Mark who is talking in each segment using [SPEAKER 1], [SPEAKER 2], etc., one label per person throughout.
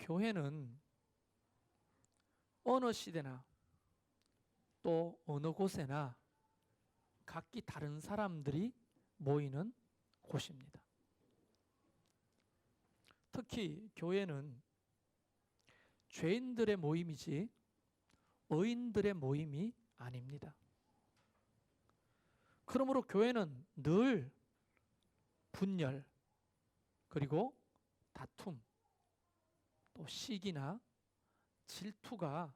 [SPEAKER 1] 교회는 어느 시대나 또 어느 곳에나 각기 다른 사람들이 모이는 곳입니다. 특히 교회는 죄인들의 모임이지 의인들의 모임이 아닙니다. 그러므로 교회는 늘 분열, 그리고 다툼, 또 시기나 질투가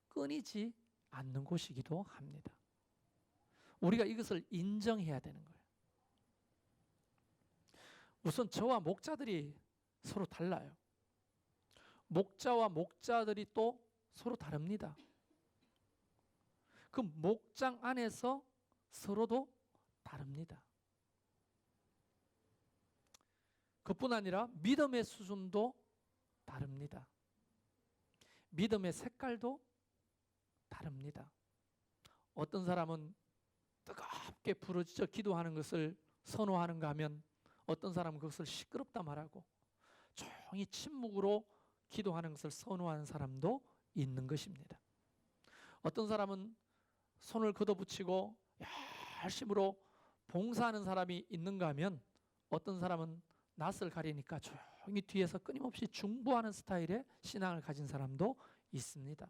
[SPEAKER 1] 끊이지 않는 곳이기도 합니다. 우리가 이것을 인정해야 되는 거예요. 우선 저와 목자들이 서로 달라요. 목자와 목자들이 또 서로 다릅니다. 그 목장 안에서 서로도 다릅니다. 그뿐 아니라 믿음의 수준도 다릅니다. 믿음의 색깔도 다릅니다. 어떤 사람은 뜨겁게 부르짖어 기도하는 것을 선호하는가 하면 어떤 사람은 그것을 시끄럽다 말하고 조용히 침묵으로 기도하는 것을 선호하는 사람도 있는 것입니다. 어떤 사람은 손을 걷어붙이고 열심으로 봉사하는 사람이 있는가 하면 어떤 사람은 낯을 가리니까 조용히 뒤에서 끊임없이 중보하는 스타일의 신앙을 가진 사람도 있습니다.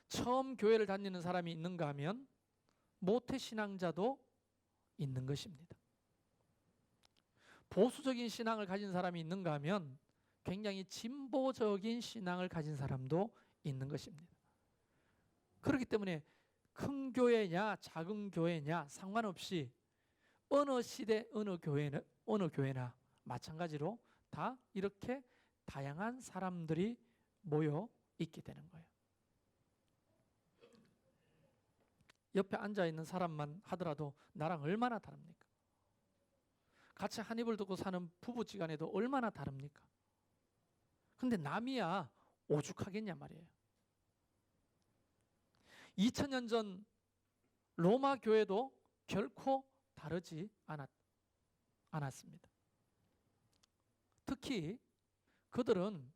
[SPEAKER 1] 처음 교회를 다니는 사람이 있는가 하면 모태신앙자도 있는 것입니다. 보수적인 신앙을 가진 사람이 있는가 하면 굉장히 진보적인 신앙을 가진 사람도 있는 것입니다. 그렇기 때문에 큰 교회냐 작은 교회냐 상관없이 어느 시대 어느 교회나 마찬가지로 다 이렇게 다양한 사람들이 모여 있게 되는 거예요. 옆에 앉아있는 사람만 하더라도 나랑 얼마나 다릅니까? 같이 한 입을 듣고 사는 부부지간에도 얼마나 다릅니까? 근데 남이야 오죽하겠냐 말이에요. 2000년 전 로마 교회도 결코 다르지 않았습니다. 특히 그들은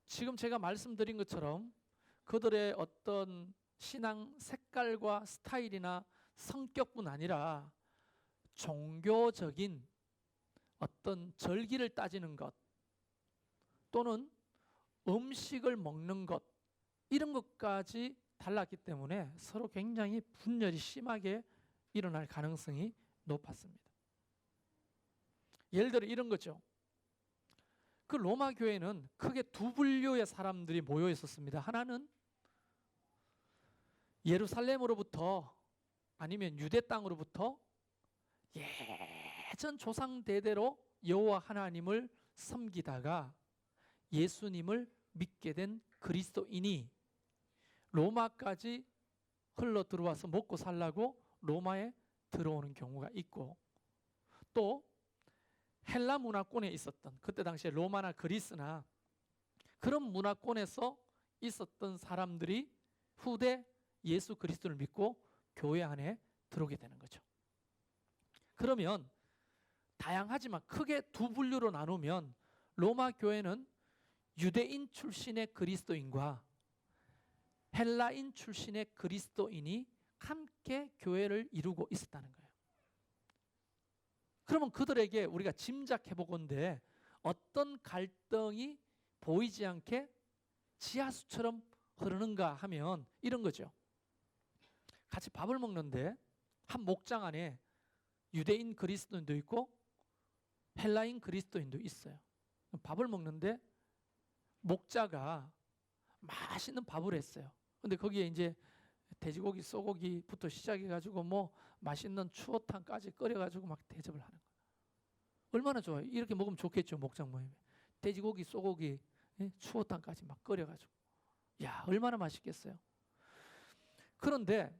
[SPEAKER 1] 지금 제가 말씀드린 것처럼 그들의 어떤 신앙 색깔과 스타일이나 성격뿐 아니라 종교적인 어떤 절기를 따지는 것 또는 음식을 먹는 것 이런 것까지 달랐기 때문에 서로 굉장히 분열이 심하게 일어날 가능성이 높았습니다. 예를 들어 이런 거죠. 그 로마 교회는 크게 두 분류의 사람들이 모여 있었습니다. 하나는 예루살렘으로부터 아니면 유대 땅으로부터 예전 조상 대대로 여호와 하나님을 섬기다가 예수님을 믿게 된 그리스도인이 로마까지 흘러 들어와서 먹고 살라고 로마에 들어오는 경우가 있고, 또 헬라 문화권에 있었던 그때 당시에 로마나 그리스나 그런 문화권에서 있었던 사람들이 후대 예수 그리스도를 믿고 교회 안에 들어오게 되는 거죠. 그러면 다양하지만 크게 두 분류로 나누면 로마 교회는 유대인 출신의 그리스도인과 헬라인 출신의 그리스도인이 함께 교회를 이루고 있었다는 거예요. 그러면 그들에게 우리가 짐작해 보건대 어떤 갈등이 보이지 않게 지하수처럼 흐르는가 하면 이런 거죠. 같이 밥을 먹는데 한 목장 안에 유대인 그리스도인도 있고 헬라인 그리스도인도 있어요. 밥을 먹는데 목자가 맛있는 밥을 했어요. 근데 거기에 이제 돼지고기, 소고기부터 시작해가지고 뭐 맛있는 추어탕까지 끓여가지고 막 대접을 하는 거예요. 얼마나 좋아요. 이렇게 먹으면 좋겠죠, 목장 모임에. 돼지고기, 소고기, 추어탕까지 막 끓여가지고. 야, 얼마나 맛있겠어요. 그런데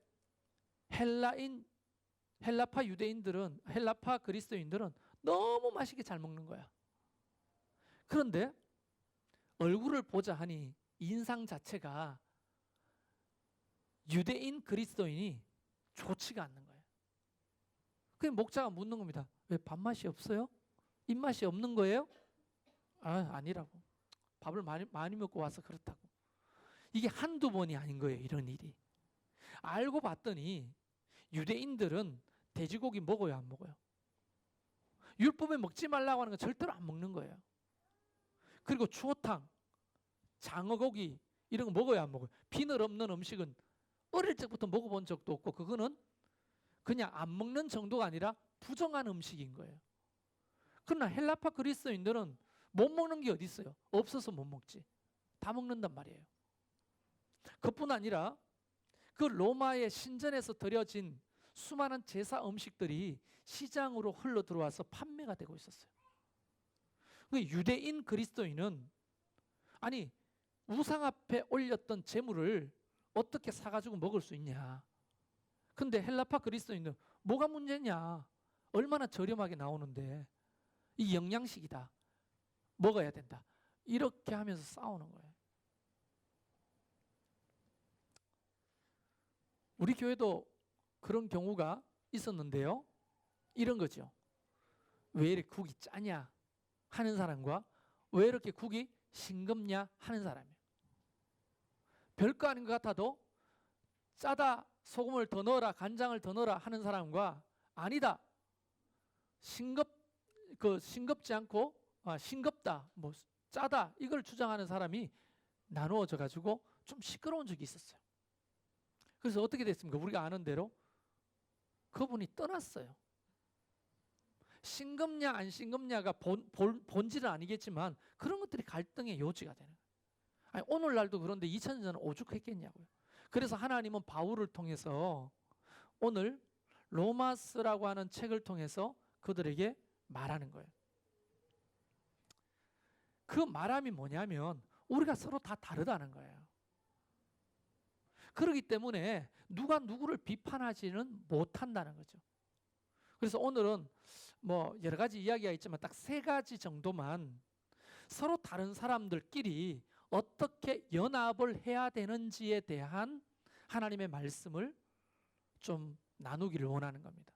[SPEAKER 1] 헬라파 유대인들은, 헬라파 그리스도인들은 너무 맛있게 잘 먹는 거야. 그런데 얼굴을 보자 하니 인상 자체가 유대인 그리스도인이 좋지가 않는 거예요. 그래서 목자가 묻는 겁니다. 왜 밥맛이 없어요? 입맛이 없는 거예요? 아니라고. 밥을 많이 먹고 와서 그렇다고. 이게 한두 번이 아닌 거예요, 이런 일이. 알고 봤더니 유대인들은 돼지고기 먹어요, 안 먹어요? 율법에 먹지 말라고 하는 건 절대로 안 먹는 거예요. 그리고 추어탕, 장어고기 이런 거 먹어요, 안 먹어요? 비늘 없는 음식은 어릴 적부터 먹어본 적도 없고 그거는 그냥 안 먹는 정도가 아니라 부정한 음식인 거예요. 그러나 헬라파 그리스도인들은 못 먹는 게 어디 있어요? 없어서 못 먹지. 다 먹는단 말이에요. 그뿐 아니라 그 로마의 신전에서 드려진 수많은 제사 음식들이 시장으로 흘러 들어와서 판매가 되고 있었어요. 유대인 그리스도인은 아니 우상 앞에 올렸던 제물을 어떻게 사가지고 먹을 수 있냐. 근데 헬라파 그리스도인은 뭐가 문제냐. 얼마나 저렴하게 나오는데 이 영양식이다. 먹어야 된다. 이렇게 하면서 싸우는 거예요. 우리 교회도 그런 경우가 있었는데요. 이런 거죠. 왜 이렇게 국이 짜냐 하는 사람과 왜 이렇게 국이 싱겁냐 하는 사람이에요. 별거 아닌 것 같아도 짜다, 소금을 더 넣어라, 간장을 더 넣어라 하는 사람과 아니다, 싱겁지 않고 싱겁다, 뭐 짜다 이걸 주장하는 사람이 나누어져 가지고 좀 시끄러운 적이 있었어요. 그래서 어떻게 됐습니까? 우리가 아는 대로 그분이 떠났어요. 싱겁냐 안 싱겁냐가 본질은 아니겠지만 그런 것들이 갈등의 요지가 되는 거예요. 아니, 오늘날도 그런데 2000년 전에 오죽했겠냐고요. 그래서 하나님은 바울을 통해서 오늘 로마스라고 하는 책을 통해서 그들에게 말하는 거예요. 그 말함이 뭐냐면 우리가 서로 다 다르다는 거예요. 그렇기 때문에 누가 누구를 비판하지는 못한다는 거죠. 그래서 오늘은 뭐 여러 가지 이야기가 있지만 딱 3가지 정도만 서로 다른 사람들끼리 어떻게 연합을 해야 되는지에 대한 하나님의 말씀을 좀 나누기를 원하는 겁니다.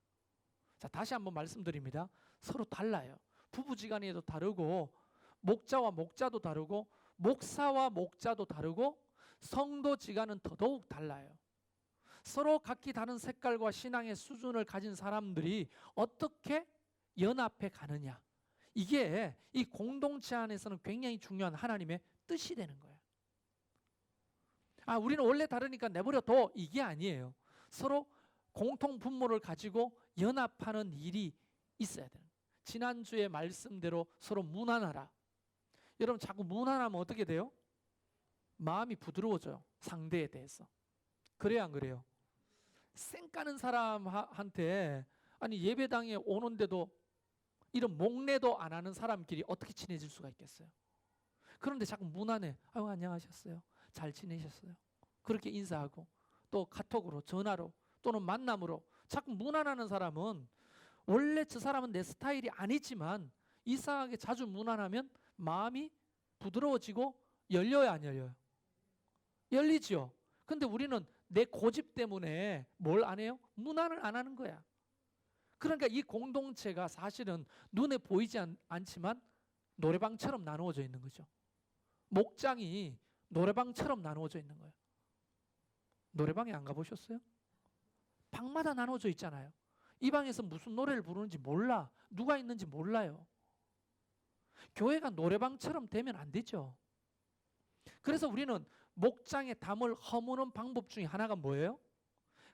[SPEAKER 1] 자, 다시 한번 말씀드립니다. 서로 달라요. 부부지간에도 다르고 목자와 목자도 다르고 목사와 목자도 다르고 성도지간은 더더욱 달라요. 서로 각기 다른 색깔과 신앙의 수준을 가진 사람들이 어떻게 연합해 가느냐. 이게 이 공동체 안에서는 굉장히 중요한 하나님의 뜻이 되는 거예요. 우리는 원래 다르니까 내버려 둬. 이게 아니에요. 서로 공통 분모를 가지고 연합하는 일이 있어야 돼요. 지난주의 말씀대로 서로 무난하라. 여러분 자꾸 무난하면 어떻게 돼요? 마음이 부드러워져요. 상대에 대해서. 그래요, 안 그래요? 쌩까는 사람한테 아니 예배당에 오는데도 이런 목례도 안 하는 사람끼리 어떻게 친해질 수가 있겠어요? 그런데 자꾸 무난해. 안녕하셨어요. 잘 지내셨어요? 그렇게 인사하고 또 카톡으로 전화로 또는 만남으로 자꾸 무난하는 사람은 원래 저 사람은 내 스타일이 아니지만 이상하게 자주 무난하면 마음이 부드러워지고 열려요, 안 열려요? 열리죠. 근데 우리는 내 고집 때문에 뭘 안 해요? 무난을 안 하는 거야. 그러니까 이 공동체가 사실은 눈에 보이지 않지만 노래방처럼 나누어져 있는 거죠. 목장이 노래방처럼 나누어져 있는 거예요. 노래방에 안 가보셨어요? 방마다 나누어져 있잖아요. 이 방에서 무슨 노래를 부르는지 몰라. 누가 있는지 몰라요. 교회가 노래방처럼 되면 안 되죠. 그래서 우리는 목장의 담을 허무는 방법 중에 하나가 뭐예요?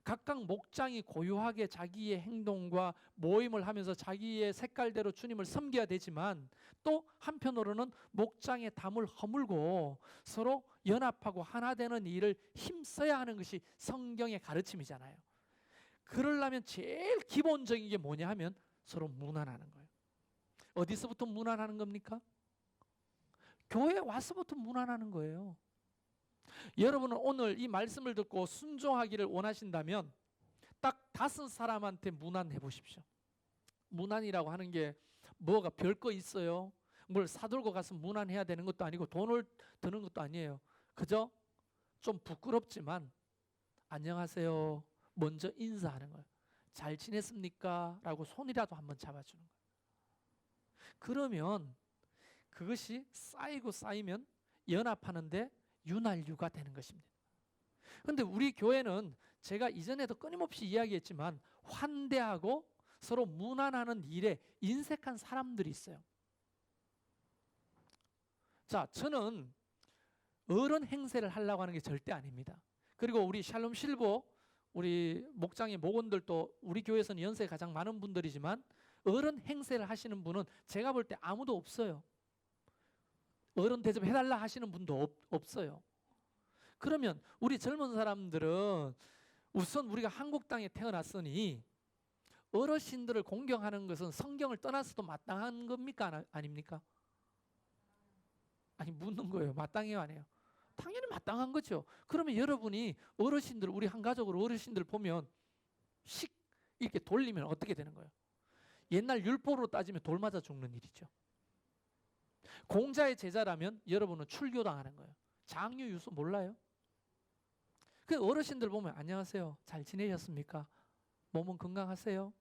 [SPEAKER 1] 각각 목장이 고유하게 자기의 행동과 모임을 하면서 자기의 색깔대로 주님을 섬겨야 되지만 또 한편으로는 목장의 담을 허물고 서로 연합하고 하나 되는 일을 힘써야 하는 것이 성경의 가르침이잖아요. 그러려면 제일 기본적인 게 뭐냐 하면 서로 무난하는 거예요. 어디서부터 무난하는 겁니까? 교회에 와서부터 무난하는 거예요. 여러분은 오늘 이 말씀을 듣고 순종하기를 원하신다면 딱 5사람한테 무난해 보십시오. 무난이라고 하는 게 뭐가 별거 있어요? 뭘 사들고 가서 무난해야 되는 것도 아니고 돈을 드는 것도 아니에요. 그저 좀 부끄럽지만 안녕하세요. 먼저 인사하는 거예요. 잘 지냈습니까? 라고 손이라도 한번 잡아주는 거예요. 그러면 그것이 쌓이고 쌓이면 연합하는데 윤활유가 되는 것입니다. 그런데 우리 교회는 제가 이전에도 끊임없이 이야기했지만 환대하고 서로 무난하는 일에 인색한 사람들이 있어요. 자, 저는 어른 행세를 하려고 하는 게 절대 아닙니다. 그리고 우리 샬롬 실버 우리 목장의 목원들도 우리 교회에서는 연세가 가장 많은 분들이지만 어른 행세를 하시는 분은 제가 볼 때 아무도 없어요. 어른 대접해달라 하시는 분도 없어요. 그러면 우리 젊은 사람들은 우선 우리가 한국 땅에 태어났으니 어르신들을 공경하는 것은 성경을 떠나서도 마땅한 겁니까? 아닙니까? 아니, 묻는 거예요. 마땅해요, 안 해요? 당연히 마땅한 거죠. 그러면 여러분이 어르신들, 우리 한 가족으로 어르신들 보면 씩 이렇게 돌리면 어떻게 되는 거예요? 옛날 율법으로 따지면 돌 맞아 죽는 일이죠. 공자의 제자라면 여러분은 출교당하는 거예요. 장유 유수 몰라요? 그 어르신들 보면 안녕하세요, 잘 지내셨습니까? 몸은 건강하세요?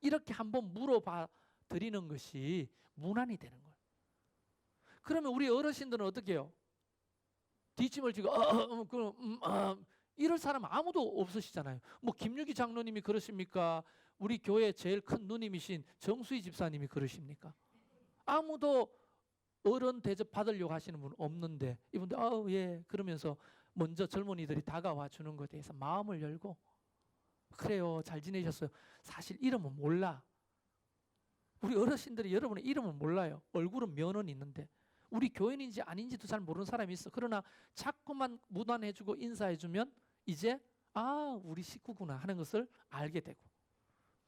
[SPEAKER 1] 이렇게 한번 물어봐 드리는 것이 문안이 되는 거예요. 그러면 우리 어르신들은 어떻게 해요? 뒷짐을 지고 이럴 사람 아무도 없으시잖아요. 뭐 김유기 장로님이 그러십니까? 우리 교회 제일 큰 누님이신 정수희 집사님이 그러십니까? 아무도 어른 대접 받으려고 하시는 분 없는데 이분들 예 그러면서 먼저 젊은이들이 다가와 주는 것에 대해서 마음을 열고 그래요, 잘 지내셨어요. 사실 이름은 몰라. 우리 어르신들이 여러분의 이름은 몰라요. 얼굴은 면은 있는데 우리 교인인지 아닌지도 잘 모르는 사람이 있어. 그러나 자꾸만 무단해주고 인사해주면 이제 우리 식구구나 하는 것을 알게 되고,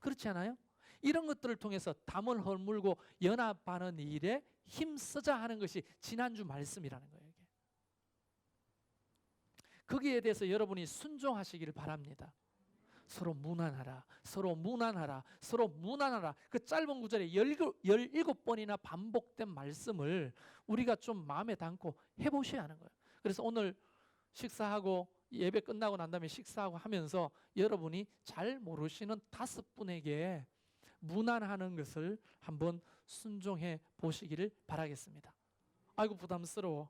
[SPEAKER 1] 그렇지 않아요? 이런 것들을 통해서 담을 허물고 연합하는 일에 힘쓰자 하는 것이 지난주 말씀이라는 거예요. 이게. 거기에 대해서 여러분이 순종하시기를 바랍니다. 서로 무난하라, 서로 무난하라, 서로 무난하라. 그 짧은 구절에 17번이나 반복된 말씀을 우리가 좀 마음에 담고 해보셔야 하는 거예요. 그래서 오늘 식사하고 예배 끝나고 난 다음에 식사하고 하면서 여러분이 잘 모르시는 5분에게 무난하는 것을 한번 순종해 보시기를 바라겠습니다. 아이고 부담스러워.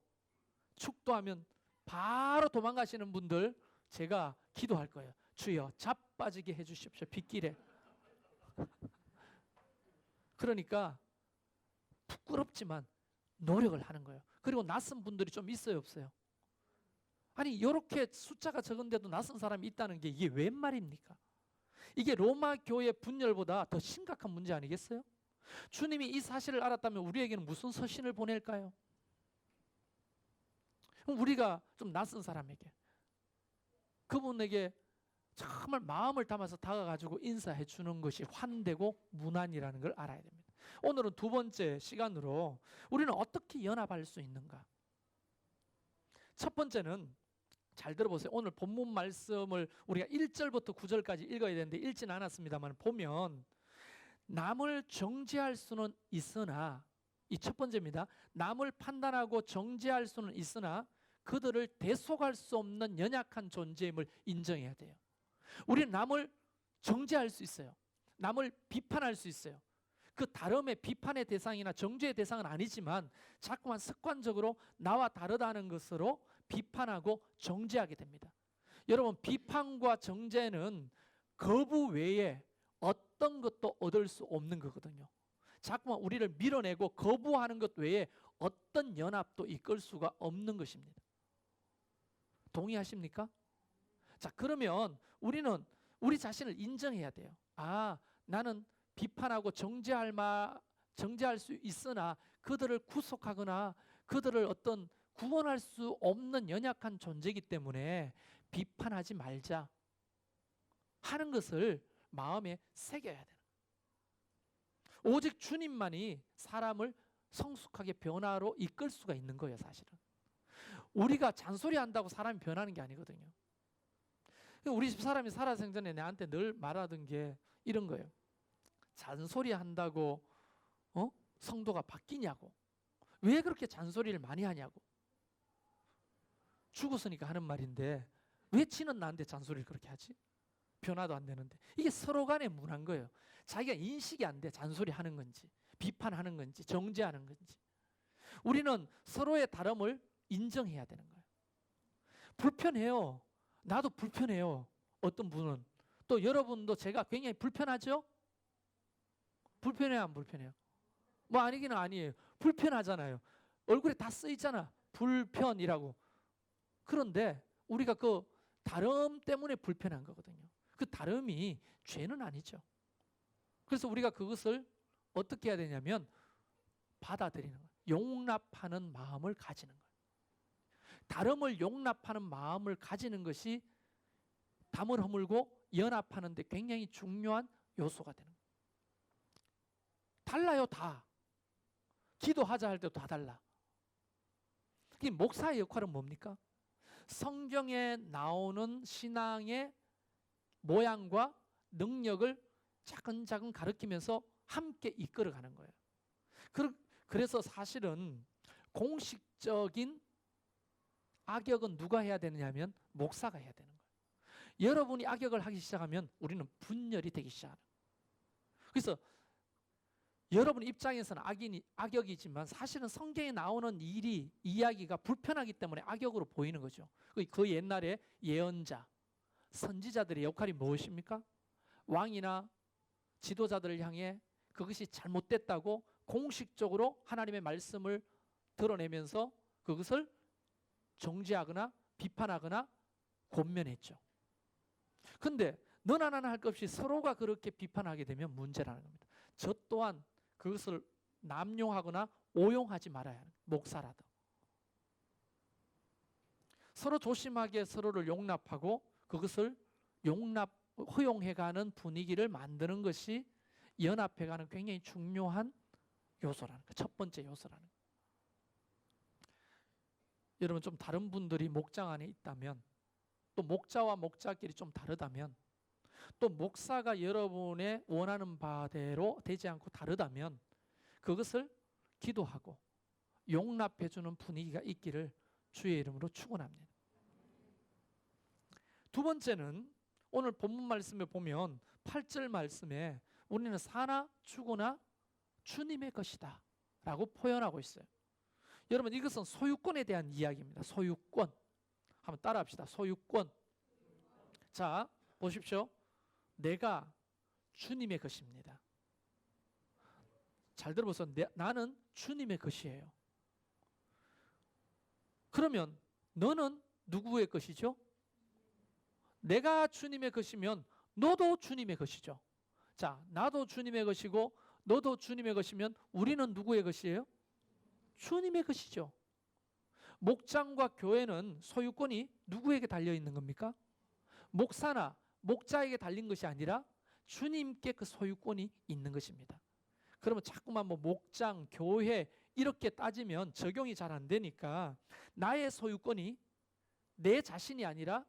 [SPEAKER 1] 축도하면 바로 도망가시는 분들 제가 기도할 거예요. 주여 자빠지게 해주십시오. 빗길에. 그러니까 부끄럽지만 노력을 하는 거예요. 그리고 낯선 분들이 좀 있어요, 없어요? 아니 이렇게 숫자가 적은데도 낯선 사람이 있다는 게 이게 웬 말입니까? 이게 로마 교회 분열보다 더 심각한 문제 아니겠어요? 주님이 이 사실을 알았다면 우리에게는 무슨 서신을 보낼까요? 우리가 좀 낯선 사람에게 그분에게 정말 마음을 담아서 다가가지고 인사해 주는 것이 환대고 문안이라는 걸 알아야 됩니다. 오늘은 두 번째 시간으로 우리는 어떻게 연합할 수 있는가? 첫 번째는 잘 들어보세요. 오늘 본문 말씀을 우리가 1절부터 9절까지 읽어야 되는데 읽지는 않았습니다만 보면 남을 정죄할 수는 있으나, 이 첫 번째입니다. 남을 판단하고 정죄할 수는 있으나 그들을 대속할 수 없는 연약한 존재임을 인정해야 돼요. 우리는 남을 정죄할 수 있어요. 남을 비판할 수 있어요. 그 다름의 비판의 대상이나 정죄의 대상은 아니지만 자꾸만 습관적으로 나와 다르다는 것으로 비판하고 정죄하게 됩니다. 여러분, 비판과 정죄는 거부 외에 어떤 것도 얻을 수 없는 거거든요. 자꾸만 우리를 밀어내고 거부하는 것 외에 어떤 연합도 이끌 수가 없는 것입니다. 동의하십니까? 자, 그러면 우리는 우리 자신을 인정해야 돼요. 나는 비판하고 정죄할 수 있으나 그들을 구속하거나 그들을 어떤 구원할 수 없는 연약한 존재이기 때문에 비판하지 말자 하는 것을 마음에 새겨야 되는 거예요. 오직 주님만이 사람을 성숙하게 변화로 이끌 수가 있는 거예요. 사실은 우리가 잔소리한다고 사람이 변하는 게 아니거든요. 우리 집 사람이 살아생전에 나한테 늘 말하던 게 이런 거예요. 잔소리한다고 성도가 바뀌냐고. 왜 그렇게 잔소리를 많이 하냐고. 죽었으니까 하는 말인데 왜 지는 나한테 잔소리를 그렇게 하지? 변화도 안 되는데. 이게 서로 간에 문화인 거예요. 자기가 인식이 안 돼. 잔소리 하는 건지 비판하는 건지 정죄하는 건지. 우리는 서로의 다름을 인정해야 되는 거예요. 불편해요. 나도 불편해요. 어떤 분은. 또 여러분도 제가 굉장히 불편하죠? 불편해요, 안 불편해요? 뭐 아니기는 아니에요. 불편하잖아요. 얼굴에 다 쓰이잖아. 불편이라고. 그런데 우리가 그 다름 때문에 불편한 거거든요. 그 다름이 죄는 아니죠. 그래서 우리가 그것을 어떻게 해야 되냐면 받아들이는 거예요. 용납하는 마음을 가지는 거예요. 다름을 용납하는 마음을 가지는 것이 담을 허물고 연합하는 데 굉장히 중요한 요소가 되는 거예요. 달라요, 다. 기도하자 할 때도 다 달라. 이 목사의 역할은 뭡니까? 성경에 나오는 신앙의 모양과 능력을 차근차근 가르치면서 함께 이끌어가는 거예요. 그래서 사실은 공식적인 악역은 누가 해야 되느냐면 목사가 해야 되는 거예요. 여러분이 악역을 하기 시작하면 우리는 분열이 되기 시작하는 거예요. 그래서 여러분 입장에서는 악역이지만 사실은 성경에 나오는 이야기가 불편하기 때문에 악역으로 보이는 거죠. 그 옛날에 예언자, 선지자들의 역할이 무엇입니까? 왕이나 지도자들을 향해 그것이 잘못됐다고 공식적으로 하나님의 말씀을 드러내면서 그것을 정죄하거나 비판하거나 권면했죠. 그런데 너나 나나 할 것 없이 서로가 그렇게 비판하게 되면 문제라는 겁니다. 저 또한 그것을 남용하거나 오용하지 말아야 하는 목사라도. 서로 조심하게 서로를 용납하고 그것을 허용해가는 분위기를 만드는 것이 연합해가는 굉장히 중요한 요소라는 거예요. 첫 번째 요소라는 거예요. 여러분 좀 다른 분들이 목장 안에 있다면 또 목자와 목자끼리 좀 다르다면 또 목사가 여러분의 원하는 바대로 되지 않고 다르다면 그것을 기도하고 용납해주는 분위기가 있기를 주의 이름으로 축원합니다. 두 번째는 오늘 본문 말씀에 보면 8절 말씀에 우리는 사나 죽으나 주님의 것이다 라고 표현하고 있어요. 여러분 이것은 소유권에 대한 이야기입니다. 소유권. 한번 따라 합시다. 소유권. 자 보십시오. 내가 주님의 것입니다. 잘 들어보세요. 나는 주님의 것이에요. 그러면 너는 누구의 것이죠? 내가 주님의 것이면 너도 주님의 것이죠. 자, 나도 주님의 것이고 너도 주님의 것이면 우리는 누구의 것이에요? 주님의 것이죠. 목장과 교회는 소유권이 누구에게 달려 있는 겁니까? 목사나 목자에게 달린 것이 아니라 주님께 그 소유권이 있는 것입니다. 그러면 자꾸만 뭐 목장, 교회 이렇게 따지면 적용이 잘 안 되니까 나의 소유권이 내 자신이 아니라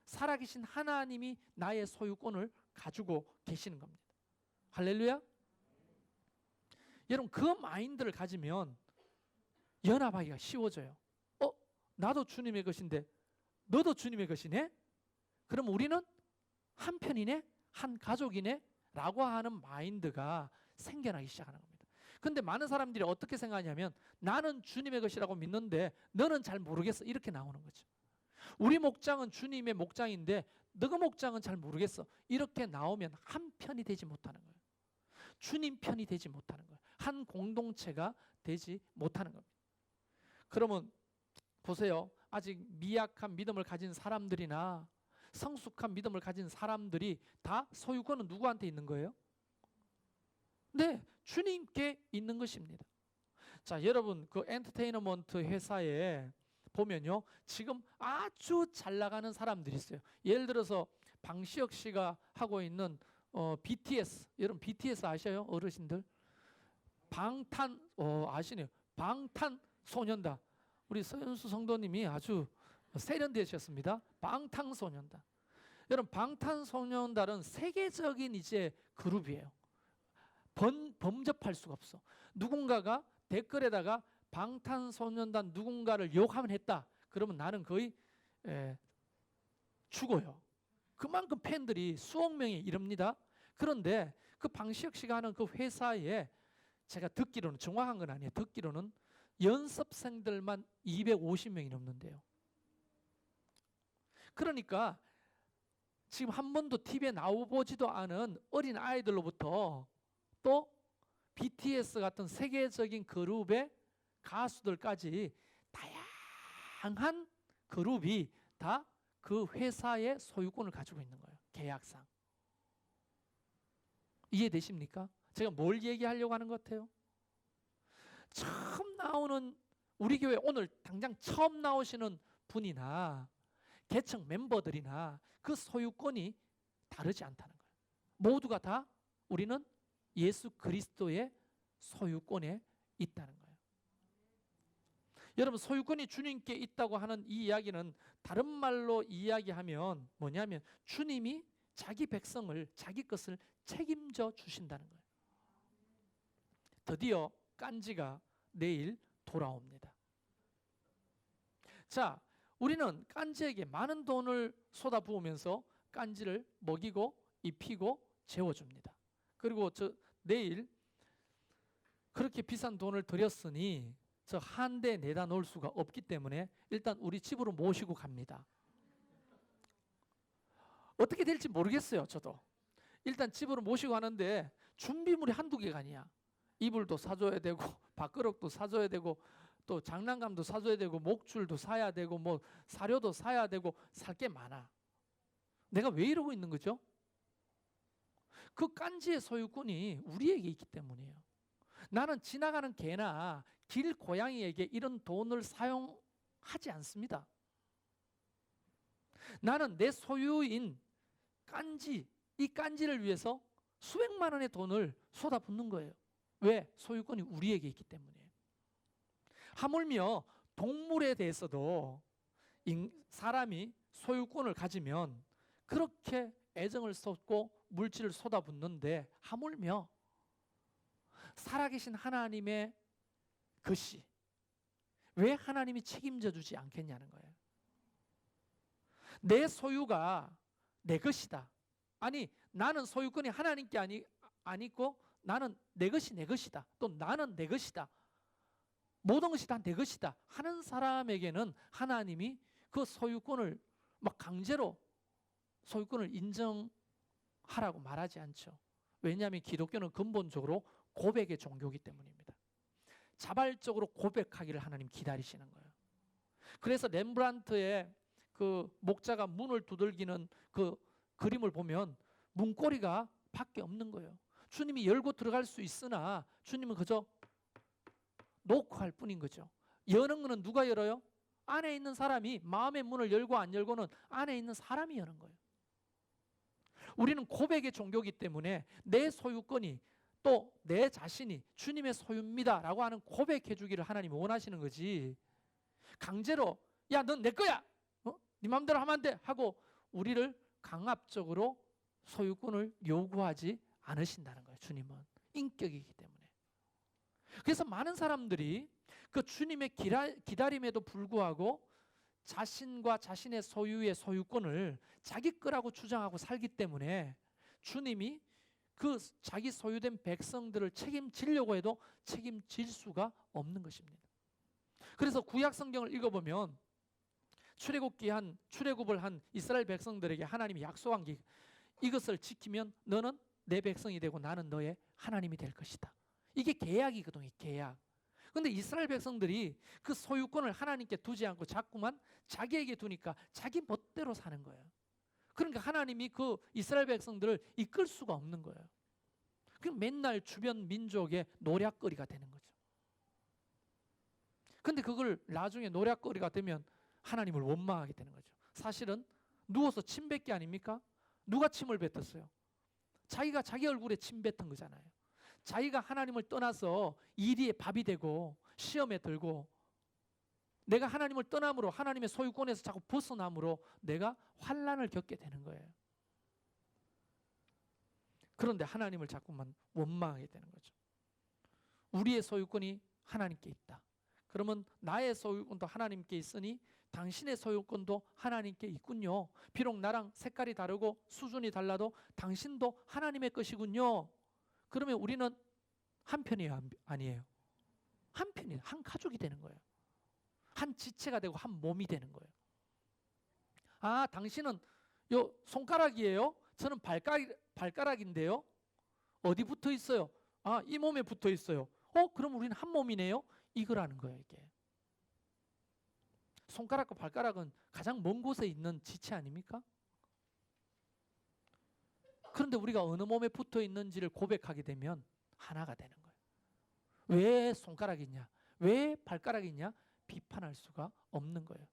[SPEAKER 1] 살아계신 하나님이 나의 소유권을 가지고 계시는 겁니다. 할렐루야. 여러분 그 마인드를 가지면 연합하기가 쉬워져요. 나도 주님의 것인데 너도 주님의 것이네? 그럼 우리는 한 편이네? 한 가족이네? 라고 하는 마인드가 생겨나기 시작하는 겁니다. 근데 많은 사람들이 어떻게 생각하냐면 나는 주님의 것이라고 믿는데 너는 잘 모르겠어. 이렇게 나오는 거죠. 우리 목장은 주님의 목장인데 너가 목장은 잘 모르겠어. 이렇게 나오면 한 편이 되지 못하는 거예요. 주님 편이 되지 못하는 거예요. 한 공동체가 되지 못하는 겁니다. 그러면 보세요. 아직 미약한 믿음을 가진 사람들이나 성숙한 믿음을 가진 사람들이 다 소유권은 누구한테 있는 거예요? 네, 주님께 있는 것입니다. 자, 여러분 그 엔터테인먼트 회사에 보면요, 지금 아주 잘 나가는 사람들이 있어요. 예를 들어서 방시혁 씨가 하고 있는 BTS, 여러분 BTS 아셔요? 어르신들? 아시네요. 방탄소년단. 우리 서현수 성도님이 아주 세련되셨습니다. 방탄소년단. 여러분 방탄소년단은 세계적인 이제 그룹이에요. 범접할 수가 없어. 누군가가 댓글에다가 방탄소년단 누군가를 욕하면 했다. 그러면 나는 거의 죽어요. 그만큼 팬들이 수억 명이 이릅니다. 그런데 그 방시혁 씨가 하는 그 회사에 제가 듣기로는, 정확한 건 아니에요. 듣기로는 연습생들만 250명이 넘는데요. 그러니까 지금 한 번도 TV에 나오보지도 않은 어린 아이들로부터 또 BTS 같은 세계적인 그룹의 가수들까지 다양한 그룹이 다 그 회사의 소유권을 가지고 있는 거예요. 계약상. 이해되십니까? 제가 뭘 얘기하려고 하는 것 같아요? 처음 나오는, 우리 교회 오늘 당장 처음 나오시는 분이나 개척 멤버들이나 그 소유권이 다르지 않다는 거예요. 모두가 다 우리는 예수 그리스도의 소유권에 있다는 거예요. 여러분, 소유권이 주님께 있다고 하는 이 이야기는 다른 말로 이야기하면 뭐냐면 주님이 자기 백성을, 자기 것을 책임져 주신다는 거예요. 드디어 깐지가 내일 돌아옵니다. 자, 우리는 깐지에게 많은 돈을 쏟아부으면서 깐지를 먹이고 입히고 재워줍니다. 그리고 내일 그렇게 비싼 돈을 들였으니 저 한 대 내다 놓을 수가 없기 때문에 일단 우리 집으로 모시고 갑니다. 어떻게 될지 모르겠어요. 저도 일단 집으로 모시고 가는데 준비물이 한두 개가 아니야. 이불도 사줘야 되고 밥그릇도 사줘야 되고 또 장난감도 사줘야 되고 목줄도 사야 되고 뭐 사료도 사야 되고 살 게 많아. 내가 왜 이러고 있는 거죠? 그 깐지의 소유권이 우리에게 있기 때문이에요. 나는 지나가는 개나 길 고양이에게 이런 돈을 사용하지 않습니다. 나는 내 소유인 깐지, 이 깐지를 위해서 수백만 원의 돈을 쏟아붓는 거예요. 왜? 소유권이 우리에게 있기 때문이에요. 하물며 동물에 대해서도 사람이 소유권을 가지면 그렇게 애정을 쏟고 물질을 쏟아붓는데 하물며 살아계신 하나님의 것이 왜 하나님이 책임져 주지 않겠냐는 거예요. 내 소유가 내 것이다. 아니, 나는 소유권이 하나님께 아니고 나는 내 것이 내 것이다. 또 나는 내 것이다. 모든 것이 다 내 것이다 하는 사람에게는 하나님이 그 소유권을 막 강제로 소유권을 인정하라고 말하지 않죠. 왜냐하면 기독교는 근본적으로 고백의 종교이기 때문입니다. 자발적으로 고백하기를 하나님 기다리시는 거예요. 그래서 렘브란트의 그 목자가 문을 두들기는 그 그림을 보면 문고리가 밖에 없는 거예요. 주님이 열고 들어갈 수 있으나 주님은 그저 놓고 할 뿐인 거죠. 여는 거는 누가 열어요? 안에 있는 사람이. 마음의 문을 열고 안 열고는 안에 있는 사람이 여는 거예요. 우리는 고백의 종교이기 때문에 내 소유권이 또 내 자신이 주님의 소유입니다 라고 하는 고백해 주기를 하나님이 원하시는 거지, 강제로 야 넌 내 거야, 네 마음대로 하면 안 돼 하고 우리를 강압적으로 소유권을 요구하지 않으신다는 거예요. 주님은 인격이기 때문에. 그래서 많은 사람들이 그 주님의 기다림에도 불구하고 자신과 자신의 소유의 소유권을 자기 거라고 주장하고 살기 때문에 주님이 그 자기 소유된 백성들을 책임지려고 해도 책임질 수가 없는 것입니다. 그래서 구약 성경을 읽어보면 출애굽을 한 이스라엘 백성들에게 하나님이 약속한 게, 이것을 지키면 너는 내 백성이 되고 나는 너의 하나님이 될 것이다. 이게 계약이거든요. 계약. 그런데 이스라엘 백성들이 그 소유권을 하나님께 두지 않고 자꾸만 자기에게 두니까 자기 멋대로 사는 거예요. 그러니까 하나님이 그 이스라엘 백성들을 이끌 수가 없는 거예요. 그럼 맨날 주변 민족의 노략거리가 되는 거죠. 근데 그걸 나중에 노략거리가 되면 하나님을 원망하게 되는 거죠. 사실은 누워서 침 뱉기 아닙니까? 누가 침을 뱉었어요? 자기가 자기 얼굴에 침 뱉은 거잖아요. 자기가 하나님을 떠나서 이리에 밥이 되고 시험에 들고 내가 하나님을 떠남으로 하나님의 소유권에서 자꾸 벗어남으로 내가 환난을 겪게 되는 거예요. 그런데 하나님을 자꾸만 원망하게 되는 거죠. 우리의 소유권이 하나님께 있다. 그러면 나의 소유권도 하나님께 있으니 당신의 소유권도 하나님께 있군요. 비록 나랑 색깔이 다르고 수준이 달라도 당신도 하나님의 것이군요. 그러면 우리는 한 편이에요, 아니에요? 한 편이에요. 한 가족이 되는 거예요. 한 지체가 되고 한 몸이 되는 거예요. 아, 당신은 요 손가락이에요? 저는 발가락인데요? 어디 붙어 있어요? 아, 이 몸에 붙어 있어요. 그럼 우리는 한 몸이네요? 이거라는 거예요, 이게. 손가락과 발가락은 가장 먼 곳에 있는 지체 아닙니까? 그런데 우리가 어느 몸에 붙어 있는지를 고백하게 되면 하나가 되는 거예요. 왜 손가락이냐? 왜 발가락이냐? 비판할 수가 없는 거예요.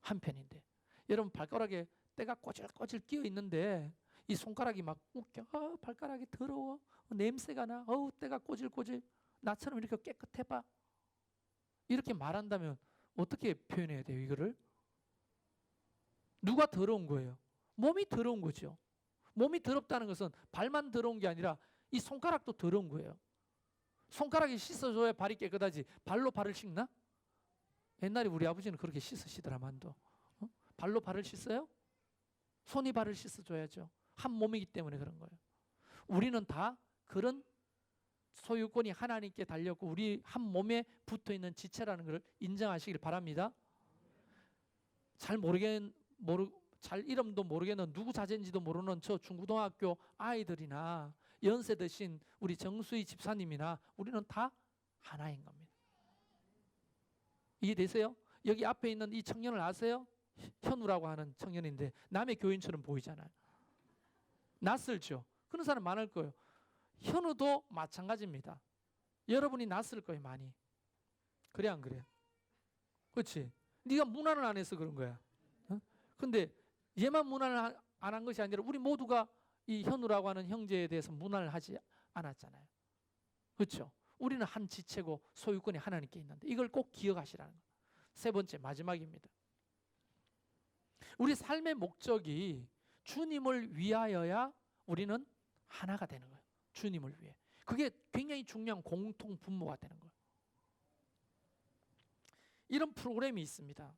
[SPEAKER 1] 한편인데. 여러분 발가락에 때가 꼬질꼬질 끼어 있는데 이 손가락이 막 웃겨. 발가락이 더러워. 냄새가 나. 때가 꼬질꼬질. 나처럼 이렇게 깨끗해봐. 이렇게 말한다면 어떻게 표현해야 돼요, 이거를? 누가 더러운 거예요? 몸이 더러운 거죠. 몸이 더럽다는 것은 발만 더러운 게 아니라 이 손가락도 더러운 거예요. 손가락이 씻어줘야 발이 깨끗하지. 발로 발을 씻나? 옛날에 우리 아버지는 그렇게 씻으시더라만도. 발로 발을 씻어요? 손이 발을 씻어줘야죠. 한 몸이기 때문에 그런 거예요. 우리는 다 그런 소유권이 하나님께 달렸고 우리 한 몸에 붙어있는 지체라는 것을 인정하시길 바랍니다. 잘 이름도 모르겠는 누구 자제인지도 모르는 저 중고등학교 아이들이나 연세 드신 우리 정수희 집사님이나 우리는 다 하나인 겁니다. 이해되세요? 여기 앞에 있는 이 청년을 아세요? 현우라고 하는 청년인데 남의 교인처럼 보이잖아요. 낯설죠? 그런 사람 많을 거예요. 현우도 마찬가지입니다. 여러분이 낯설 거예요, 많이. 그래 안 그래? 그렇지? 네가 문안을 안 해서 그런 거야. 근데 얘만 문안을 안 한 것이 아니라 우리 모두가 이 현우라고 하는 형제에 대해서 문안을 하지 않았잖아요. 그렇죠? 우리는 한 지체고 소유권이 하나님께 있는데 이걸 꼭 기억하시라는 거예요. 세 번째, 마지막입니다. 우리 삶의 목적이 주님을 위하여야 우리는 하나가 되는 거예요. 주님을 위해. 그게 굉장히 중요한 공통 분모가 되는 거예요. 이런 프로그램이 있습니다.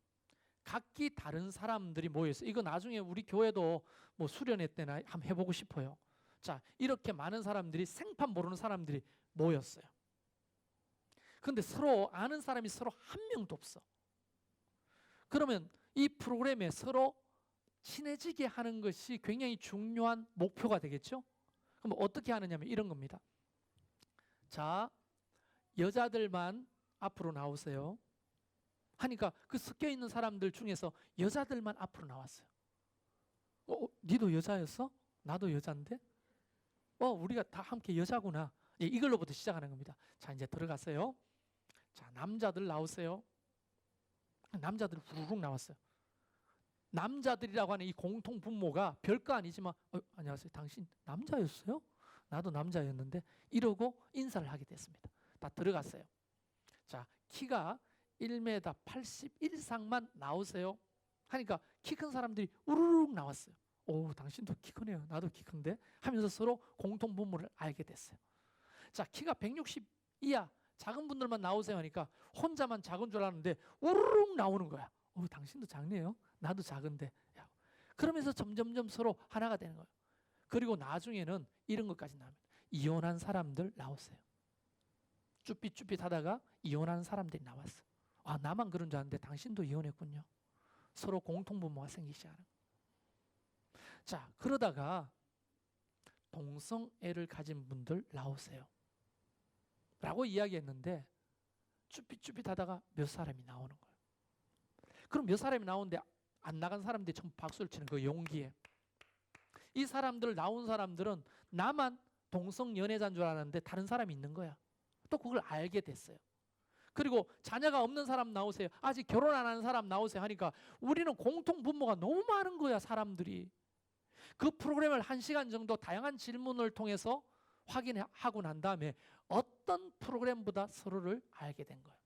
[SPEAKER 1] 각기 다른 사람들이 모여서 이거 나중에 우리 교회도 뭐 수련회 때나 한번 해보고 싶어요. 자, 이렇게 많은 사람들이 생판 모르는 사람들이 모였어요. 그런데 서로 아는 사람이 서로 한 명도 없어. 그러면 이 프로그램에 서로 친해지게 하는 것이 굉장히 중요한 목표가 되겠죠? 그럼 어떻게 하느냐면 이런 겁니다. 자, 여자들만 앞으로 나오세요. 하니까 그 섞여 있는 사람들 중에서 여자들만 앞으로 나왔어요. 니도 여자였어? 나도 여잔데? 우리가 다 함께 여자구나. 예, 이걸로부터 시작하는 겁니다. 자, 이제 들어가세요. 자, 남자들 나오세요. 남자들 후루룩 나왔어요. 남자들이라고 하는 이 공통 분모가 별거 아니지만 안녕하세요. 당신 남자였어요? 나도 남자였는데 이러고 인사를 하게 됐습니다. 다 들어갔어요. 자, 키가 1m 80 이상만 나오세요. 하니까 키 큰 사람들이 우르르 나왔어요. 당신도 키 크네요. 나도 키 큰데 하면서 서로 공통 분모를 알게 됐어요. 자, 키가 160 이하 작은 분들만 나오세요 하니까 혼자만 작은 줄 알았는데 우르르 나오는 거야. 당신도 작네요. 나도 작은데. 그러면서 점점점 서로 하나가 되는 거예요. 그리고 나중에는 이런 것까지 나옵니다. 이혼한 사람들 나오세요. 쭈삣쭈삣 하다가 이혼한 사람들이 나왔어. 나만 그런 줄 알았는데 당신도 이혼했군요. 서로 공통분모가 생기기 시작하는 거예요. 자, 그러다가 동성애를 가진 분들 나오세요. 라고 이야기했는데 쭈삣쭈삣 하다가 몇 사람이 나오는 거예요. 그럼 몇 사람이 나오는데 안 나간 사람들이 전부 박수를 치는 그 용기에. 이 사람들 나온 사람들은 나만 동성연애자인 줄 알았는데 다른 사람이 있는 거야. 또 그걸 알게 됐어요. 그리고 자녀가 없는 사람 나오세요. 아직 결혼 안 한 사람 나오세요 하니까 우리는 공통 분모가 너무 많은 거야, 사람들이. 그 프로그램을 1시간 정도 다양한 질문을 통해서 확인하고 난 다음에 어떤 프로그램보다 서로를 알게 된 거예요.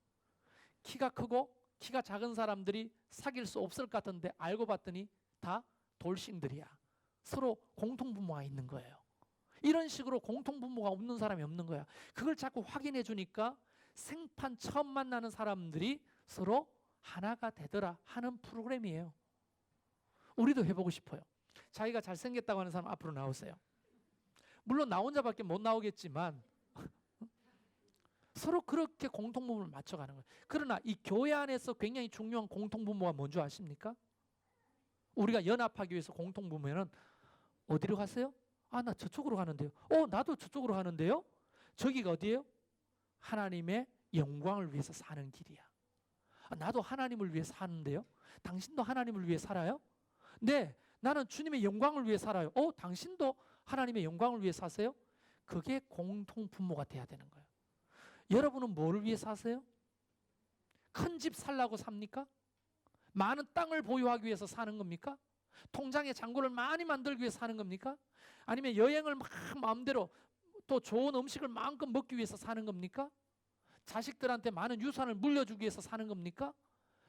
[SPEAKER 1] 키가 크고 키가 작은 사람들이 사귈 수 없을 것 같은데 알고 봤더니 다 돌싱들이야. 서로 공통분모가 있는 거예요. 이런 식으로 공통분모가 없는 사람이 없는 거야. 그걸 자꾸 확인해 주니까 생판 처음 만나는 사람들이 서로 하나가 되더라 하는 프로그램이에요. 우리도 해보고 싶어요. 자기가 잘생겼다고 하는 사람 앞으로 나오세요. 물론 나 혼자밖에 못 나오겠지만 서로 그렇게 공통분모를 맞춰가는 거예요. 그러나 이 교회 안에서 굉장히 중요한 공통분모가 뭔지 아십니까? 우리가 연합하기 위해서 공통분모는 어디로 가세요? 아, 나 저쪽으로 가는데요. 나도 저쪽으로 가는데요. 저기가 어디예요? 하나님의 영광을 위해서 사는 길이야. 아, 나도 하나님을 위해 사는데요. 당신도 하나님을 위해 살아요? 네, 나는 주님의 영광을 위해 살아요. 당신도 하나님의 영광을 위해 사세요? 그게 공통분모가 돼야 되는 거예요. 여러분은 뭐를 위해 사세요? 큰 집 살라고 삽니까? 많은 땅을 보유하기 위해서 사는 겁니까? 통장에 잔고를 많이 만들기 위해서 사는 겁니까? 아니면 여행을 막 마음대로 또 좋은 음식을 마음껏 먹기 위해서 사는 겁니까? 자식들한테 많은 유산을 물려주기 위해서 사는 겁니까?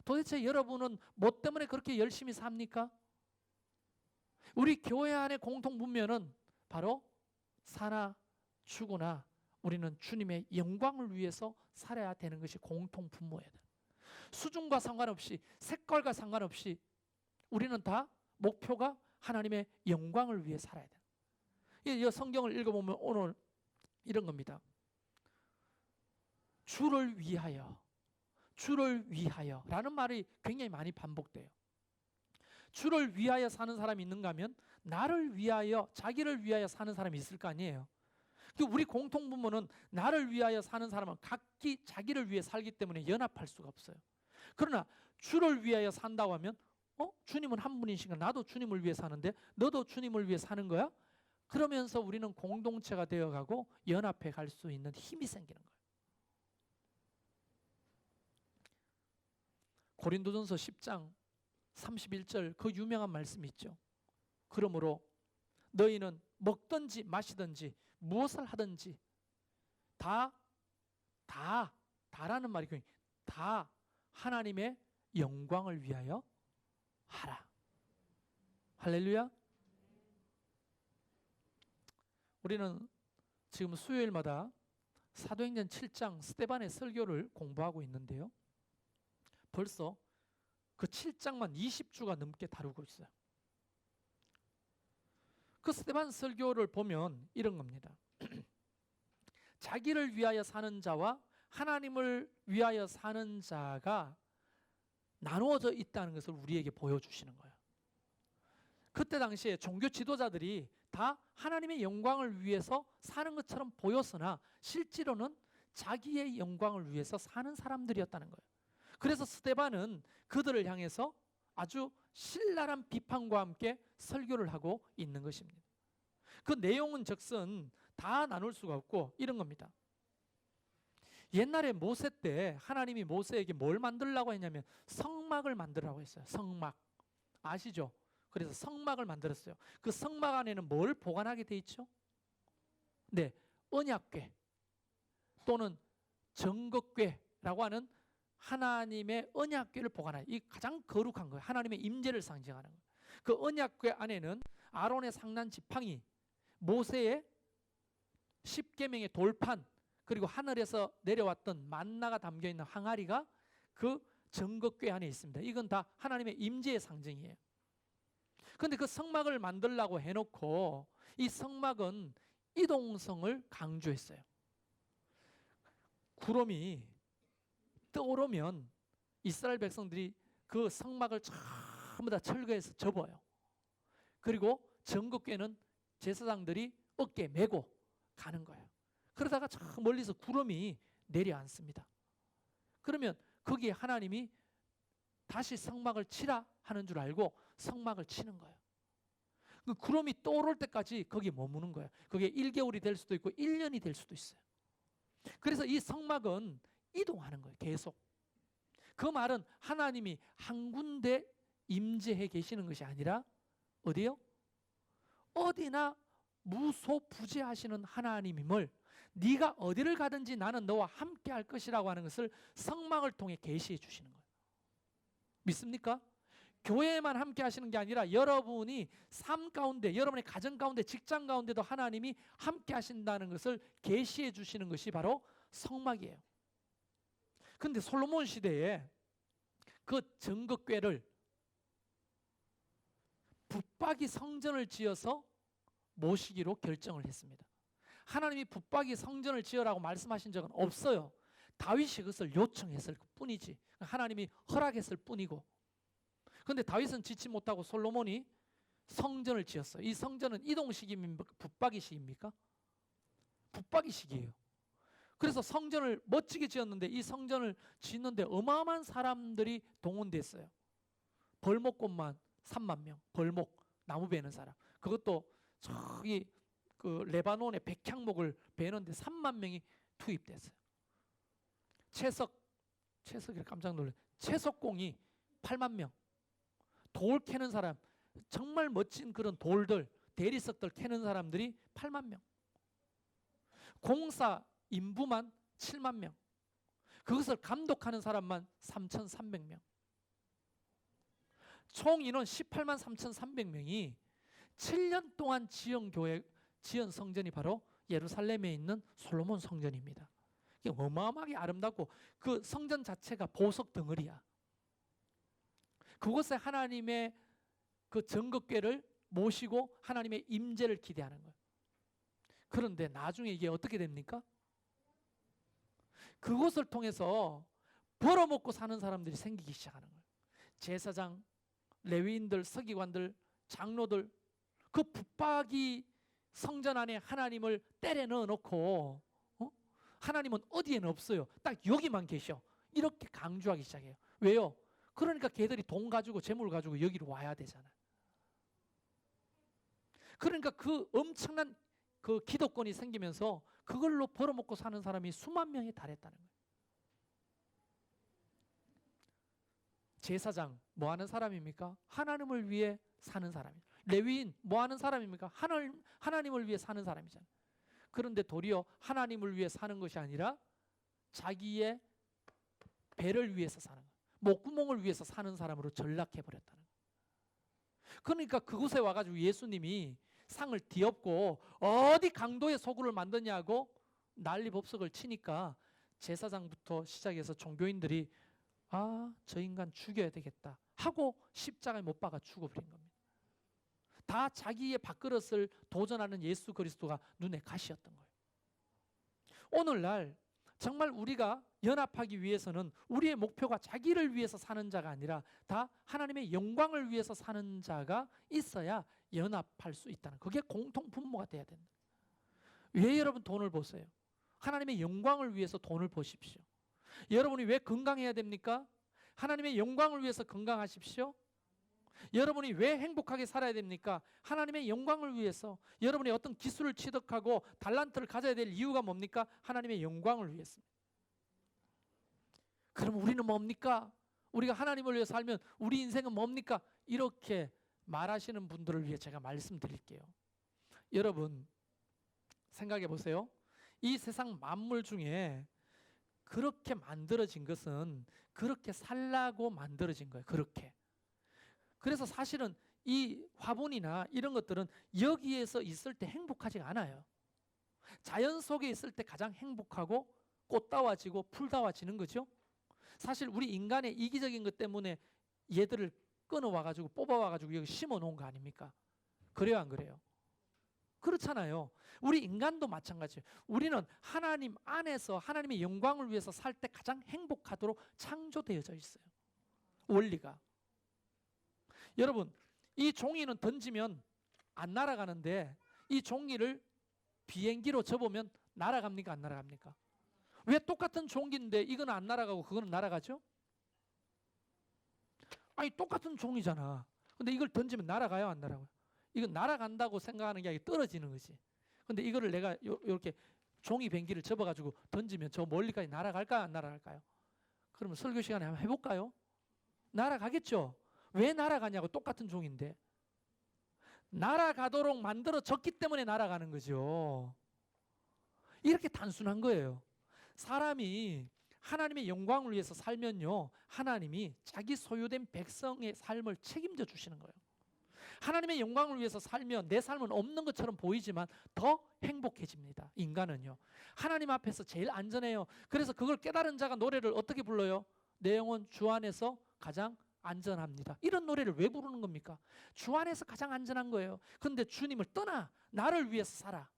[SPEAKER 1] 도대체 여러분은 뭐 때문에 그렇게 열심히 삽니까? 우리 교회 안의 공통분모는 바로 사나 죽으나 우리는 주님의 영광을 위해서 살아야 되는 것이 공통분모예요. 수준과 상관없이, 색깔과 상관없이 우리는 다 목표가 하나님의 영광을 위해 살아야 돼요. 이 성경을 읽어보면 오늘 이런 겁니다. 주를 위하여, 주를 위하여 라는 말이 굉장히 많이 반복돼요. 주를 위하여 사는 사람이 있는가 하면 나를 위하여, 자기를 위하여 사는 사람이 있을 거 아니에요. 우리 공통분모는 나를 위하여 사는 사람은 각기 자기를 위해 살기 때문에 연합할 수가 없어요. 그러나 주를 위하여 산다고 하면 주님은 한 분이시니까 나도 주님을 위해 사는데 너도 주님을 위해 사는 거야? 그러면서 우리는 공동체가 되어가고 연합해 갈 수 있는 힘이 생기는 거예요. 고린도전서 10장 31절 그 유명한 말씀이 있죠. 그러므로 너희는 먹든지 마시든지 무엇을 하든지 다라는 말이 다 하나님의 영광을 위하여 하라. 할렐루야. 우리는 지금 수요일마다 사도행전 7장 스데반의 설교를 공부하고 있는데요. 벌써 그 7장만 20주가 넘게 다루고 있어요. 그 스데반 설교를 보면 이런 겁니다. 자기를 위하여 사는 자와 하나님을 위하여 사는 자가 나누어져 있다는 것을 우리에게 보여주시는 거예요. 그때 당시에 종교 지도자들이 다 하나님의 영광을 위해서 사는 것처럼 보였으나 실제로는 자기의 영광을 위해서 사는 사람들이었다는 거예요. 그래서 스데반은 그들을 향해서 아주 신랄한 비판과 함께 설교를 하고 있는 것입니다. 그 내용은 즉슨 다 나눌 수가 없고 이런 겁니다. 옛날에 모세 때 하나님이 모세에게 뭘 만들라고 했냐면 성막을 만들라고 했어요. 성막 아시죠? 그래서 성막을 만들었어요. 그 성막 안에는 뭘 보관하게 돼 있죠? 네, 언약궤 또는 정극궤라고 하는 하나님의 언약궤를 보관해요. 이 가장 거룩한 거예요. 하나님의 임재를 상징하는 거예요. 그 언약궤 안에는 아론의 상난 지팡이, 모세의 십계명의 돌판, 그리고 하늘에서 내려왔던 만나가 담겨있는 항아리가 그 정극궤 안에 있습니다. 이건 다 하나님의 임재의 상징이에요. 그런데 그 성막을 만들라고 해놓고 이 성막은 이동성을 강조했어요. 구름이 떠오르면 이스라엘 백성들이 그 성막을 전부 다 철거해서 접어요. 그리고 정극궤는 제사장들이 어깨에 메고 가는 거예요. 그러다가 저 멀리서 구름이 내려앉습니다. 그러면 거기에 하나님이 다시 성막을 치라 하는 줄 알고 성막을 치는 거예요. 그 구름이 떠오를 때까지 거기에 머무는 거예요. 그게 1개월이 될 수도 있고 1년이 될 수도 있어요. 그래서 이 성막은 이동하는 거예요. 계속. 그 말은 하나님이 한 군데 임재해 계시는 것이 아니라 어디요? 어디나 무소부재하시는 하나님임을 네가 어디를 가든지 나는 너와 함께 할 것이라고 하는 것을 성막을 통해 계시해 주시는 거예요. 믿습니까? 교회에만 함께 하시는 게 아니라 여러분이 삶 가운데, 여러분의 가정 가운데, 직장 가운데도 하나님이 함께 하신다는 것을 계시해 주시는 것이 바로 성막이에요. 그런데 솔로몬 시대에 그 정극궤를 붙박이 성전을 지어서 모시기로 결정을 했습니다. 하나님이 붙박이 성전을 지으라고 말씀하신 적은 없어요. 다윗이 그것을 요청했을 뿐이지, 하나님이 허락했을 뿐이고. 그런데 다윗은 짓지 못하고 솔로몬이 성전을 지었어요. 이 성전은 이동식입니까? 붙박이식입니까? 붙박이식이에요. 그래서 성전을 멋지게 지었는데, 이 성전을 짓는데 어마어마한 사람들이 동원됐어요. 벌목꾼만 3만 명, 벌목, 나무 베는 사람. 그것도 저기 그 레바논의 백향목을 베는데 3만 명이 투입됐어요. 채석이 깜짝 놀라요. 채석공이 8만 명. 돌 캐는 사람, 정말 멋진 그런 돌들, 대리석들 캐는 사람들이 8만 명. 공사 인부만 7만 명. 그것을 감독하는 사람만 3,300명. 총 인원 18만 3,300명이 7년 동안 지은 성전이 바로 예루살렘에 있는 솔로몬 성전입니다. 이게 어마어마하게 아름답고, 그 성전 자체가 보석 덩어리야. 그곳에 하나님의 그 정극궤를 모시고 하나님의 임재를 기대하는 거예요. 그런데 나중에 이게 어떻게 됩니까? 그곳을 통해서 벌어먹고 사는 사람들이 생기기 시작하는 거예요. 제사장, 레위인들, 서기관들, 장로들, 그 붙박이 성전 안에 하나님을 때려 넣어놓고, 하나님은 어디에는 없어요. 딱 여기만 계셔. 이렇게 강조하기 시작해요. 왜요? 그러니까 걔들이 돈 가지고 재물 가지고 여기로 와야 되잖아요. 그러니까 그 엄청난 그 기득권이 생기면서 그걸로 벌어먹고 사는 사람이 수만 명에 달했다는 거예요. 제사장 뭐 하는 사람입니까? 하나님을 위해 사는 사람이에요. 레위인 뭐 하는 사람입니까? 하나님을 위해 사는 사람이잖아요. 그런데 도리어 하나님을 위해 사는 것이 아니라 자기의 배를 위해서 사는 거예요. 목구멍을 위해서 사는 사람으로 전락해버렸다는 거예요. 그러니까 그곳에 와가지고 예수님이 상을 뒤엎고 어디 강도의 소굴을 만드냐고 난리법석을 치니까 제사장부터 시작해서 종교인들이 저 인간 죽여야 되겠다 하고 십자가에 못 박아 죽어버린 겁니다. 다 자기의 밥그릇을 도전하는 예수 그리스도가 눈에 가시였던 거예요. 오늘날 정말 우리가 연합하기 위해서는 우리의 목표가 자기를 위해서 사는 자가 아니라 다 하나님의 영광을 위해서 사는 자가 있어야 연합할 수 있다는, 그게 공통 분모가 돼야 된다. 왜 여러분 돈을 버세요? 하나님의 영광을 위해서 돈을 버십시오. 여러분이 왜 건강해야 됩니까? 하나님의 영광을 위해서 건강하십시오. 여러분이 왜 행복하게 살아야 됩니까? 하나님의 영광을 위해서. 여러분이 어떤 기술을 취득하고 달란트를 가져야 될 이유가 뭡니까? 하나님의 영광을 위해서. 그럼 우리는 뭡니까? 우리가 하나님을 위해 살면 우리 인생은 뭡니까? 이렇게 말하시는 분들을 위해 제가 말씀드릴게요. 여러분 생각해 보세요. 이 세상 만물 중에 그렇게 만들어진 것은 그렇게 살라고 만들어진 거예요. 그렇게. 그래서 사실은 이 화분이나 이런 것들은 여기에서 있을 때 행복하지가 않아요. 자연 속에 있을 때 가장 행복하고 꽃다워지고 풀다워지는 거죠. 사실 우리 인간의 이기적인 것 때문에 얘들을 끊어와가지고 뽑아와가지고 여기 심어 놓은 거 아닙니까? 그래요, 안 그래요? 그렇잖아요. 우리 인간도 마찬가지예요. 우리는 하나님 안에서 하나님의 영광을 위해서 살 때 가장 행복하도록 창조되어져 있어요. 원리가. 여러분, 이 종이는 던지면 안 날아가는데 이 종이를 비행기로 접으면 날아갑니까? 안 날아갑니까? 왜 똑같은 종이인데 이건 안 날아가고 그거는 날아가죠? 아니 똑같은 종이잖아. 근데 이걸 던지면 날아가요? 안 날아가요? 이건 날아간다고 생각하는 게 아니라 떨어지는 거지. 근데 이거를 내가 이렇게 종이 비행기를 접어가지고 던지면 저 멀리까지 날아갈까요? 안 날아갈까요? 그러면 설교 시간에 한번 해볼까요? 날아가겠죠? 왜 날아가냐고, 똑같은 종인데. 날아가도록 만들어졌기 때문에 날아가는 거죠. 이렇게 단순한 거예요. 사람이 하나님의 영광을 위해서 살면요, 하나님이 자기 소유된 백성의 삶을 책임져 주시는 거예요. 하나님의 영광을 위해서 살면 내 삶은 없는 것처럼 보이지만 더 행복해집니다. 인간은요, 하나님 앞에서 제일 안전해요. 그래서 그걸 깨달은 자가 노래를 어떻게 불러요? 내 영혼 주 안에서 가장 안전합니다. 이런 노래를 왜 부르는 겁니까? 주 안에서 가장 안전한 거예요. 근데 주님을 떠나 나를 위해서 살아.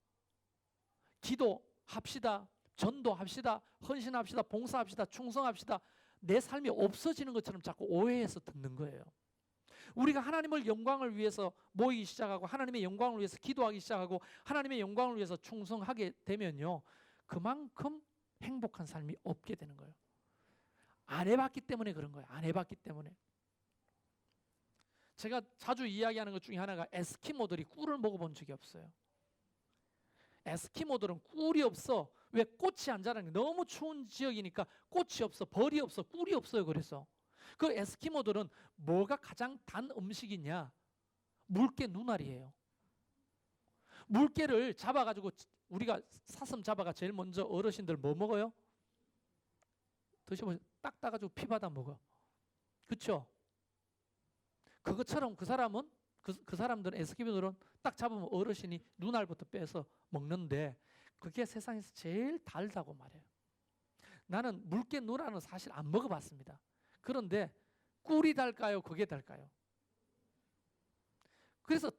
[SPEAKER 1] 기도합시다. 전도합시다. 헌신합시다. 봉사합시다. 충성합시다. 내 삶이 없어지는 것처럼 자꾸 오해해서 듣는 거예요. 우리가 하나님을 영광을 위해서 모이기 시작하고 하나님의 영광을 위해서 기도하기 시작하고 하나님의 영광을 위해서 충성하게 되면요, 그만큼 행복한 삶이 없게 되는 거예요. 안 해봤기 때문에 그런 거예요. 안 해봤기 때문에. 제가 자주 이야기하는 것 중에 하나가 에스키모들이 꿀을 먹어본 적이 없어요. 에스키모들은 꿀이 없어. 왜? 꽃이 안 자라는 게 너무 추운 지역이니까 꽃이 없어, 벌이 없어, 꿀이 없어요. 그래서 그 에스키모들은 뭐가 가장 단 음식이냐? 물개 눈알이에요. 물개를 잡아가지고 우리가 사슴 잡아가 제일 먼저 어르신들 뭐 먹어요? 드셔보세요. 딱 따가지고 피 받아 먹어. 그렇죠? 그것처럼 그 사람들은 에스키모들은 딱 잡으면 어르신이 눈알부터 빼서 먹는데 그게 세상에서 제일 달다고 말해요. 나는 물개 눈알은 사실 안 먹어봤습니다. 그런데 꿀이 달까요? 그게 달까요? 그래서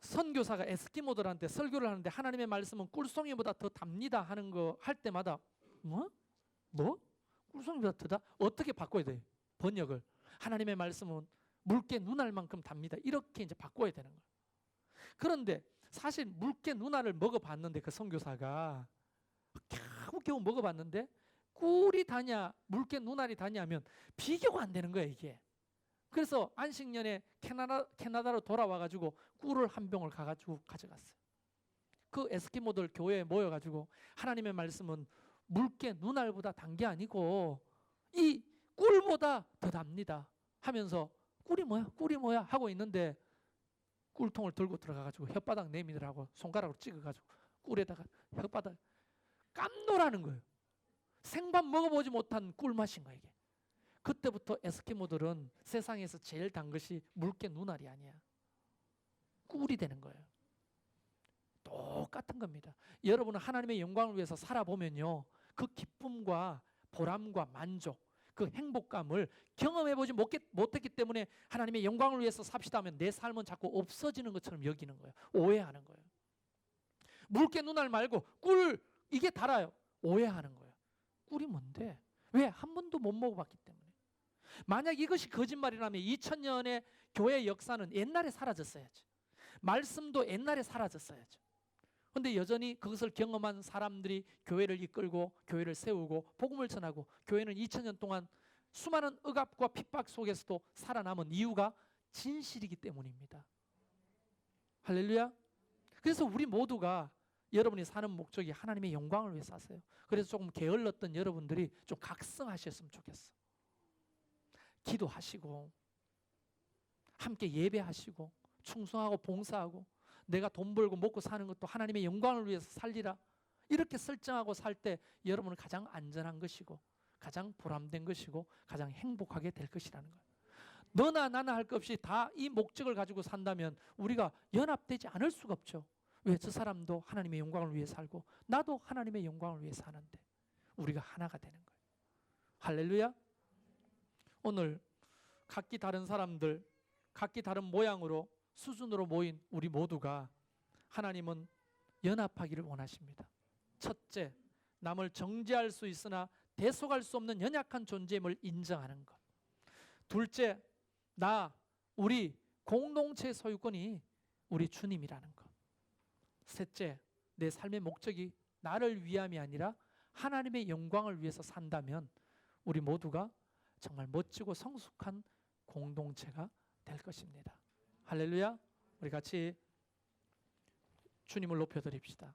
[SPEAKER 1] 선교사가 에스키모들한테 설교를 하는데 하나님의 말씀은 꿀송이보다 더 답니다 하는 거 할 때마다 뭐? 꿀송이보다 더 다? 어떻게 바꿔야 돼요? 번역을. 하나님의 말씀은 물개 눈알만큼 답니다. 이렇게 이제 바꿔야 되는 거예요. 그런데 사실 물개 눈알을 먹어봤는데 그 선교사가 겨우겨우 먹어봤는데 꿀이 다냐 물개 눈알이 다냐 하면 비교가 안 되는 거예요 이게. 그래서 안식년에 캐나다로 돌아와가지고 꿀을 한 병을 가가지고 가져갔어요. 그 에스키모들 교회에 모여가지고 하나님의 말씀은 물개 눈알보다 단 게 아니고 이 꿀보다 더 답니다 하면서 꿀이 뭐야 하고 있는데 꿀통을 들고 들어가가지고 혓바닥 내밀으라고 손가락으로 찍어가지고 꿀에다가 혓바닥 깜놀하는 거예요. 생밥 먹어보지 못한 꿀맛인 거예요 이게. 그때부터 에스키모들은 세상에서 제일 단 것이 물개 눈알이 아니야. 꿀이 되는 거예요. 똑같은 겁니다. 여러분은 하나님의 영광을 위해서 살아보면요, 그 기쁨과 보람과 만족, 그 행복감을 경험해보지 못했기 때문에 하나님의 영광을 위해서 삽시다 하면 내 삶은 자꾸 없어지는 것처럼 여기는 거예요. 오해하는 거예요. 물개 눈알 말고 꿀 이게 달아요. 오해하는 거예요. 꿀이 뭔데? 왜? 한 번도 못 먹어봤기 때문에. 만약 이것이 거짓말이라면 2000년의 교회 역사는 옛날에 사라졌어야죠. 말씀도 옛날에 사라졌어야죠. 그런데 여전히 그것을 경험한 사람들이 교회를 이끌고 교회를 세우고 복음을 전하고 교회는 2000년 동안 수많은 억압과 핍박 속에서도 살아남은 이유가 진실이기 때문입니다. 할렐루야. 그래서 우리 모두가 여러분이 사는 목적이 하나님의 영광을 위해 사세요. 그래서 조금 게을렀던 여러분들이 좀 각성하셨으면 좋겠어. 기도하시고 함께 예배하시고 충성하고 봉사하고 내가 돈 벌고 먹고 사는 것도 하나님의 영광을 위해서 살리라. 이렇게 설정하고 살 때 여러분은 가장 안전한 것이고 가장 보람된 것이고 가장 행복하게 될 것이라는 거예요. 너나 나나 할 것 없이 다 이 목적을 가지고 산다면 우리가 연합되지 않을 수가 없죠. 왜? 저 사람도 하나님의 영광을 위해 살고 나도 하나님의 영광을 위해 사는데 우리가 하나가 되는 거예요. 할렐루야. 오늘 각기 다른 사람들, 각기 다른 모양으로 수준으로 모인 우리 모두가 하나님은 연합하기를 원하십니다. 첫째, 남을 정죄할 수 있으나 대속할 수 없는 연약한 존재임을 인정하는 것. 둘째, 우리 공동체 소유권이 우리 주님이라는 것. 셋째, 내 삶의 목적이 나를 위함이 아니라 하나님의 영광을 위해서 산다면 우리 모두가 정말 멋지고 성숙한 공동체가 될 것입니다. 할렐루야. 우리 같이 주님을 높여드립시다.